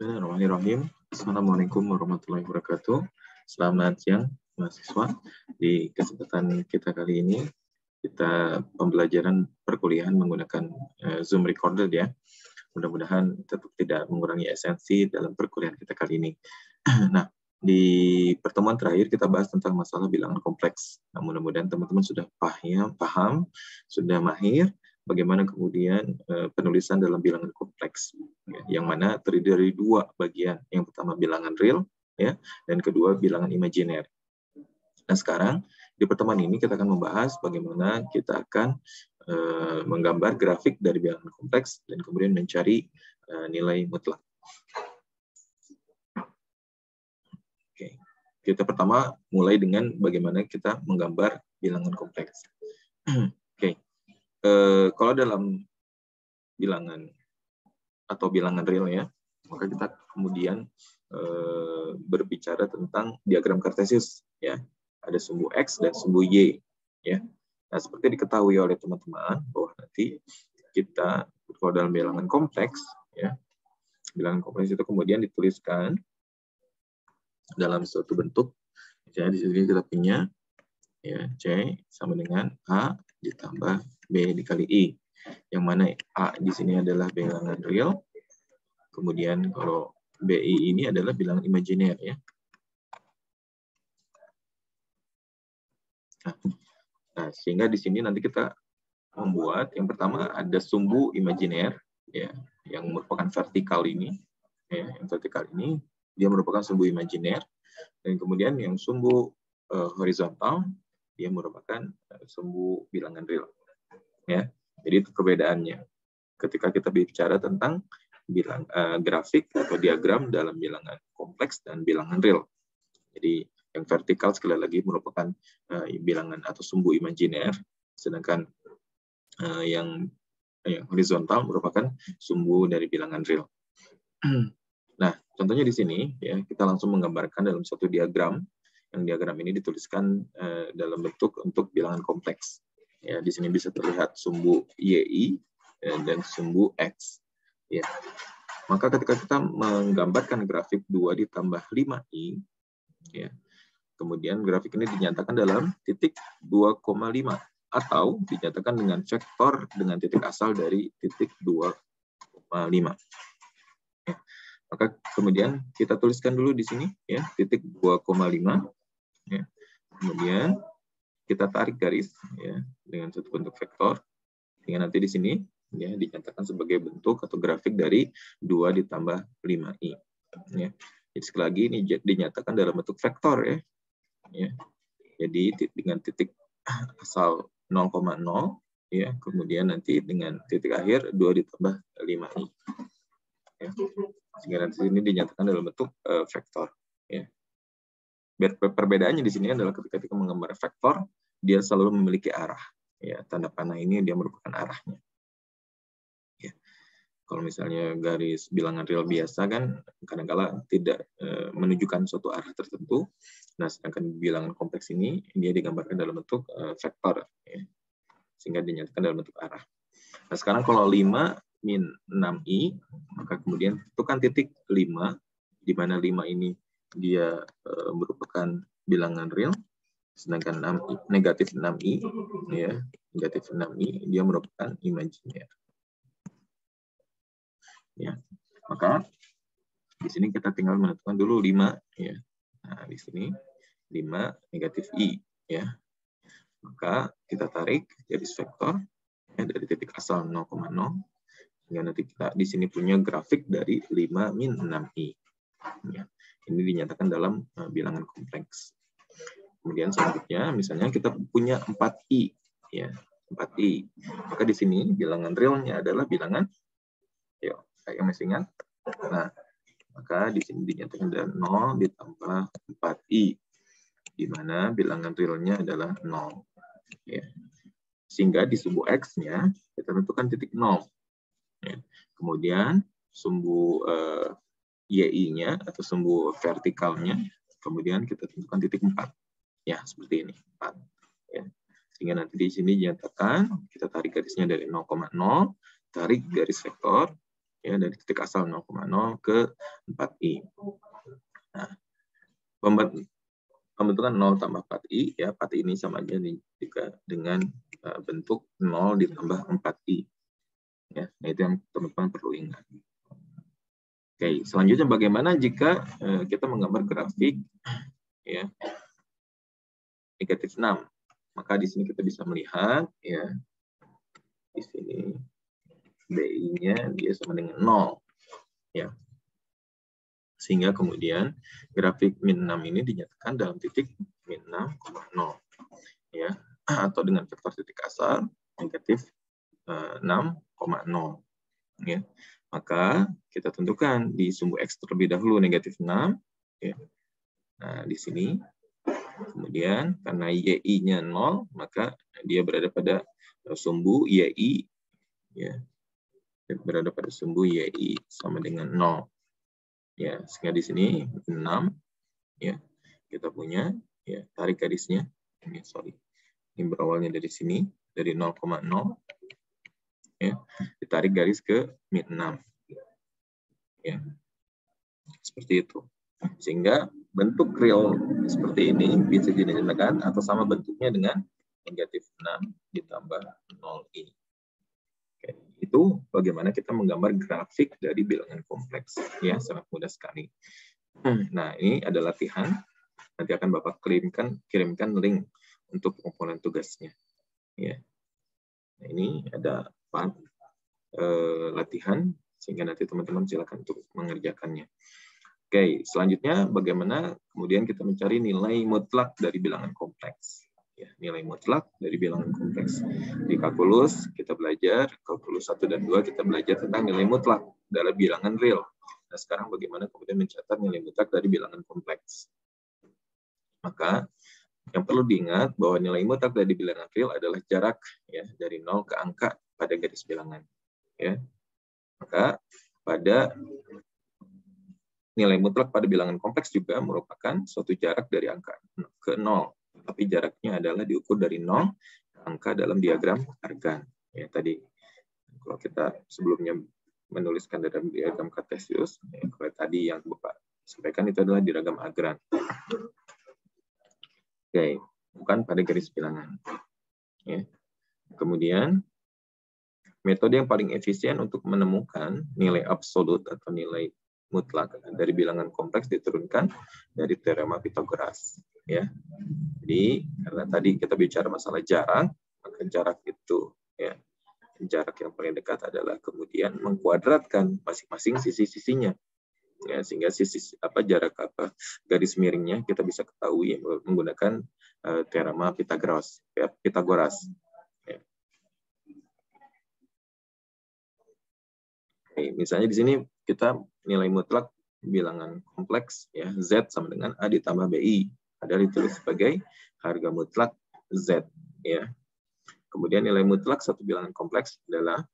Bismillahirrahmanirrahim. Assalamualaikum warahmatullahi wabarakatuh. Selamat siang, mahasiswa. Di kesempatan kita kali ini, kita pembelajaran perkuliahan menggunakan Zoom Recorder ya. Mudah-mudahan tetap tidak mengurangi esensi dalam perkuliahan kita kali ini. Nah, di pertemuan terakhir kita bahas tentang masalah bilangan kompleks. Nah, mudah-mudahan teman-teman sudah paham, sudah mahir bagaimana kemudian penulisan dalam bilangan kompleks, ya, yang mana terdiri dari dua bagian. Yang pertama bilangan real, ya, dan kedua bilangan imajiner. Nah, sekarang di pertemuan ini kita akan membahas bagaimana kita akan menggambar grafik dari bilangan kompleks dan kemudian mencari nilai mutlak. Oke, kita pertama mulai dengan bagaimana kita menggambar bilangan kompleks. Oke. Kalau dalam bilangan atau bilangan real ya, maka kita kemudian berbicara tentang diagram kartesius ya. Ada sumbu X dan sumbu Y ya. Nah, seperti diketahui oleh teman-teman bahwa nanti kita kalau dalam bilangan kompleks ya, bilangan kompleks itu kemudian dituliskan dalam suatu bentuk. Misalnya di sini kita punya ya, C sama dengan A ditambah B dikali I, yang mana A di sini adalah bilangan real, kemudian kalau BI ini adalah bilangan imajiner ya. Nah, sehingga di sini nanti kita membuat yang pertama ada sumbu imajiner ya, yang merupakan vertikal ini ya, yang vertikal ini dia merupakan sumbu imajiner, dan kemudian yang sumbu horizontal dia merupakan sumbu bilangan real. Ya, jadi itu perbedaannya. Ketika kita bicara tentang grafik atau diagram dalam bilangan kompleks dan bilangan real. Jadi yang vertikal sekali lagi merupakan bilangan atau sumbu imajiner, sedangkan yang horizontal merupakan sumbu dari bilangan real. Nah, contohnya di sini ya, kita langsung menggambarkan dalam suatu diagram. Yang diagram ini dituliskan dalam bentuk untuk bilangan kompleks. Ya, di sini bisa terlihat sumbu YI dan sumbu X. Ya. Maka ketika kita menggambarkan grafik 2 ditambah 5I, ya, kemudian grafik ini dinyatakan dalam titik 2,5 atau dinyatakan dengan vektor dengan titik asal dari titik 2,5. Ya. Maka kemudian kita tuliskan dulu di sini ya, titik 2,5. Ya. Kemudian kita tarik garis ya dengan suatu bentuk vektor, sehingga nanti di sini ya dinyatakan sebagai bentuk atau grafik dari 2 ditambah 5i ya. Jadi sekali lagi ini dinyatakan dalam bentuk vektor ya. Ya. Jadi dengan titik asal 0,0 ya, kemudian nanti dengan titik akhir 2 ditambah 5i ya. Sehingga nanti ini dinyatakan dalam bentuk vektor ya. Perbedaannya di sini adalah ketika kita menggambar vektor, dia selalu memiliki arah. Ya, tanda panah ini dia merupakan arahnya. Ya. Kalau misalnya garis bilangan real biasa kan kadang-kala tidak menunjukkan suatu arah tertentu. Nah, sedangkan bilangan kompleks ini dia digambarkan dalam bentuk vektor, ya. Sehingga dinyatakan dalam bentuk arah. Nah, sekarang kalau 5 min 6i, maka kemudian tentukan titik 5, di mana 5 ini dia merupakan bilangan real, sedangkan 6i, negatif 6i ya, negatif 6i dia merupakan imajiner. Ya. Maka di sini kita tinggal menentukan dulu 5 ya. Nah, di sini 5 negatif i ya. Maka kita tarik garis vektor ya, dari titik asal 0,0 hingga nanti kita di sini punya grafik dari 5 min 6i. Ya. Ini dinyatakan dalam bilangan kompleks. Kemudian selanjutnya, misalnya kita punya 4i, ya 4i. Maka di sini bilangan realnya adalah bilangan, yuk, saya masih ingat. Nah, maka di sini dinyatakan dari 0 ditambah 4i, di mana bilangan realnya adalah 0. Ya. Sehingga di sumbu x-nya kita tentukan titik 0. Ya. Kemudian sumbu YI-nya atau sumbu vertikalnya, kemudian kita tentukan titik 4. Ya, seperti ini, 4. Ya. Sehingga nanti di sini dinyatakan, kita tarik garisnya dari 0,0, tarik garis vektor, ya, dari titik asal 0,0 ke 4i. Nah, pembentukan 0 tambah 4i, ya 4i ini sama aja juga dengan bentuk 0 ditambah 4i. Ya, nah itu yang teman-teman perlu ingat. Oke, selanjutnya bagaimana jika kita menggambar grafik ya negatif 6? Maka di sini kita bisa melihat ya di sini BI-nya dia sama dengan 0 ya. Sehingga kemudian grafik min 6 ini dinyatakan dalam titik min 6,0 ya, atau dengan vektor titik asal negatif 6,0 ya. Maka kita tentukan di sumbu X terlebih dahulu negatif 6 ya. Nah, di sini kemudian karena YI-nya 0, maka dia berada pada sumbu YI ya. Berada pada sumbu YI sama dengan 0. Ya, sehingga di sini 6 ya. Kita punya ya, tarik garisnya. Ini sorry. Ini berawalnya dari sini, dari 0,0 ya. Ditarik garis ke min 6. Ya. Seperti itu. Sehingga bentuk real seperti ini bisa dinyatakan atau sama bentuknya dengan negatif 6 ditambah 0i. Oke, itu bagaimana kita menggambar grafik dari bilangan kompleks. Ya, sangat mudah sekali. Nah, ini ada latihan. Nanti akan Bapak kirimkan link untuk komponen tugasnya. Ya. Nah, ini ada latihan, sehingga nanti teman-teman silakan untuk mengerjakannya. Oke, selanjutnya bagaimana kemudian kita mencari nilai mutlak dari bilangan kompleks. Ya, nilai mutlak dari bilangan kompleks. Di kalkulus kita belajar, kalkulus 1 dan 2 kita belajar tentang nilai mutlak dalam bilangan real. Nah, sekarang bagaimana kemudian mencatat nilai mutlak dari bilangan kompleks. Maka yang perlu diingat bahwa nilai mutlak dari bilangan real adalah jarak ya dari 0 ke angka pada garis bilangan. Ya. Maka pada nilai mutlak pada bilangan kompleks juga merupakan suatu jarak dari angka ke 0. Tapi jaraknya adalah diukur dari 0 ke angka dalam diagram Argand. Ya, tadi kalau kita sebelumnya menuliskan dalam diagram Cartesius, ya, kalau tadi yang Bapak sampaikan itu adalah diagram Argand. Oke, bukan pada garis bilangan. Ya. Kemudian metode yang paling efisien untuk menemukan nilai absolut atau nilai mutlak dari bilangan kompleks diturunkan dari teorema Pythagoras. Ya, jadi karena tadi kita bicara masalah jarak, maka jarak itu ya jarak yang paling dekat adalah kemudian mengkuadratkan masing-masing sisi-sisinya. Ya, sehingga jarak garis miringnya kita bisa ketahui menggunakan teorema Pythagoras. Ya. Oke, misalnya di sini kita nilai mutlak bilangan kompleks ya Z sama dengan A ditambah BI. Ada ditulis sebagai harga mutlak Z ya. Kemudian nilai mutlak satu bilangan kompleks adalah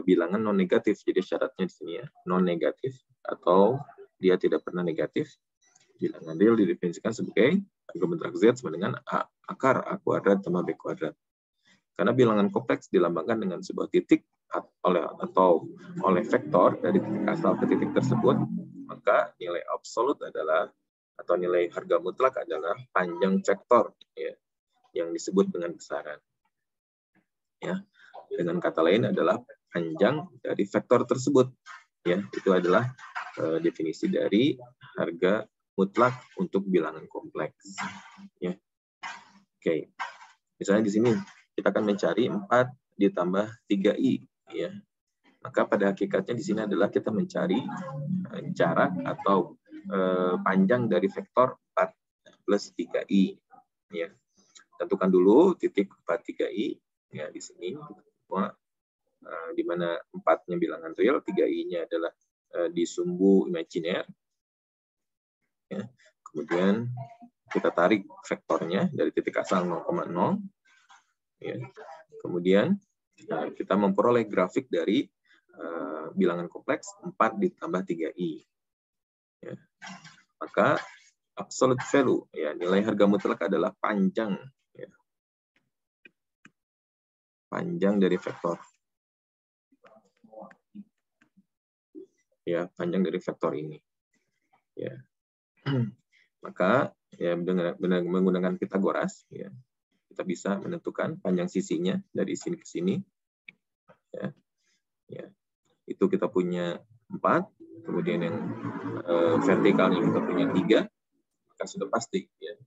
bilangan non negatif. Jadi syaratnya di sini ya, non negatif atau dia tidak pernah negatif. Bilangan real didefinisikan sebagai harga mutlak Z sama dengan A akar A kuadrat tambah B kuadrat. Karena bilangan kompleks dilambangkan dengan sebuah titik oleh vektor dari titik asal ke titik tersebut, maka nilai absolut adalah atau nilai harga mutlak adalah panjang vektor ya, yang disebut dengan besaran. Ya, dengan kata lain adalah panjang dari vektor tersebut. Ya, itu adalah definisi dari harga mutlak untuk bilangan kompleks. Ya. Oke. Misalnya di sini kita akan mencari 4 ditambah 3i ya. Maka pada hakikatnya di sini adalah kita mencari jarak atau panjang dari vektor 4 plus 3i ya. Tentukan dulu titik 4 3i ya di sini semua di mana 4-nya bilangan real, 3i-nya adalah di sumbu imajiner. Ya. Kemudian kita tarik vektornya dari titik asal 0,0. Ya. Kemudian kita memperoleh grafik dari bilangan kompleks 4 ditambah 3i. Ya. Maka absolute value, ya, nilai harga mutlak adalah panjang. Ya. Panjang dari vektor. ya panjang dari vektor ini. Ya. Maka ya dengan menggunakan Pitagoras ya kita bisa menentukan panjang sisinya dari sini ke sini. Ya. Ya. Itu kita punya 4, kemudian yang vertikalnya kita punya 3, maka sudah pasti ya.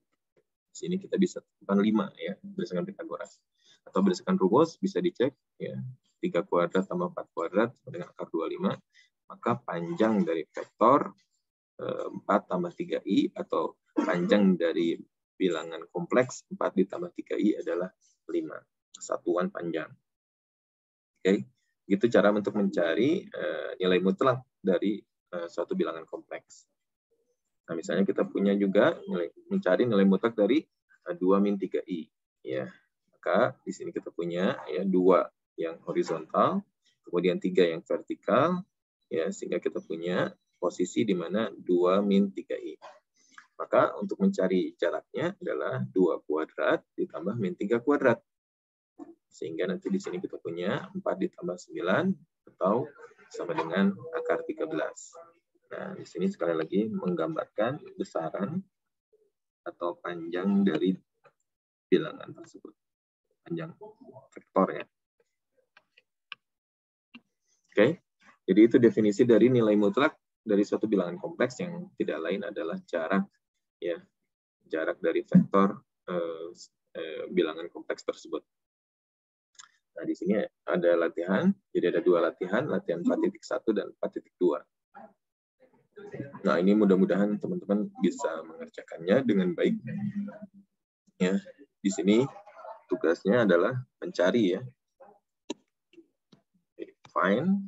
Di sini kita bisa tentukan 5 ya berdasarkan Pitagoras. Atau berdasarkan rumus bisa dicek ya 3 kuadrat tambah 4 kuadrat dengan akar 25, maka panjang dari vektor 4 tambah 3i atau panjang dari bilangan kompleks 4 ditambah 3i adalah 5, satuan panjang. Oke, gitu cara untuk mencari nilai mutlak dari suatu bilangan kompleks. Nah, misalnya kita punya juga mencari nilai mutlak dari 2 min 3i. Ya, maka di sini kita punya ya 2 yang horizontal, kemudian 3 yang vertikal, ya sehingga kita punya posisi di mana 2 min 3i. Maka untuk mencari jaraknya adalah 2 kuadrat ditambah min 3 kuadrat. Sehingga nanti di sini kita punya 4 ditambah 9 atau sama dengan akar 13. Nah, di sini sekali lagi menggambarkan besaran atau panjang dari bilangan tersebut. Panjang vektor ya. Oke, jadi itu definisi dari nilai mutlak dari suatu bilangan kompleks yang tidak lain adalah jarak ya, jarak dari vektor bilangan kompleks tersebut. Nah, di sini ada latihan, jadi ada 2 latihan 4.1 dan 4.2. Nah, ini mudah-mudahan teman-teman bisa mengerjakannya dengan baik. Ya, di sini tugasnya adalah mencari ya. Find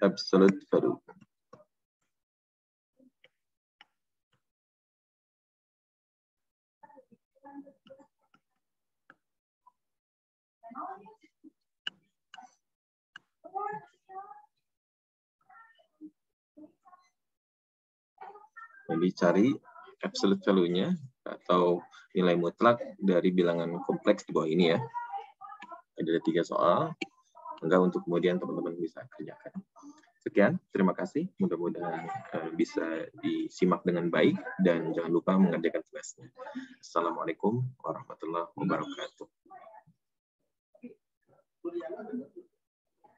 absolute value. Jadi cari absolute value-nya atau nilai mutlak dari bilangan kompleks di bawah ini ya. Ada 3 soal. Enggak untuk kemudian teman-teman bisa kerjakan. Sekian, terima kasih. Mudah-mudahan bisa disimak dengan baik dan jangan lupa mengerjakan tugasnya. Assalamualaikum warahmatullahi wabarakatuh.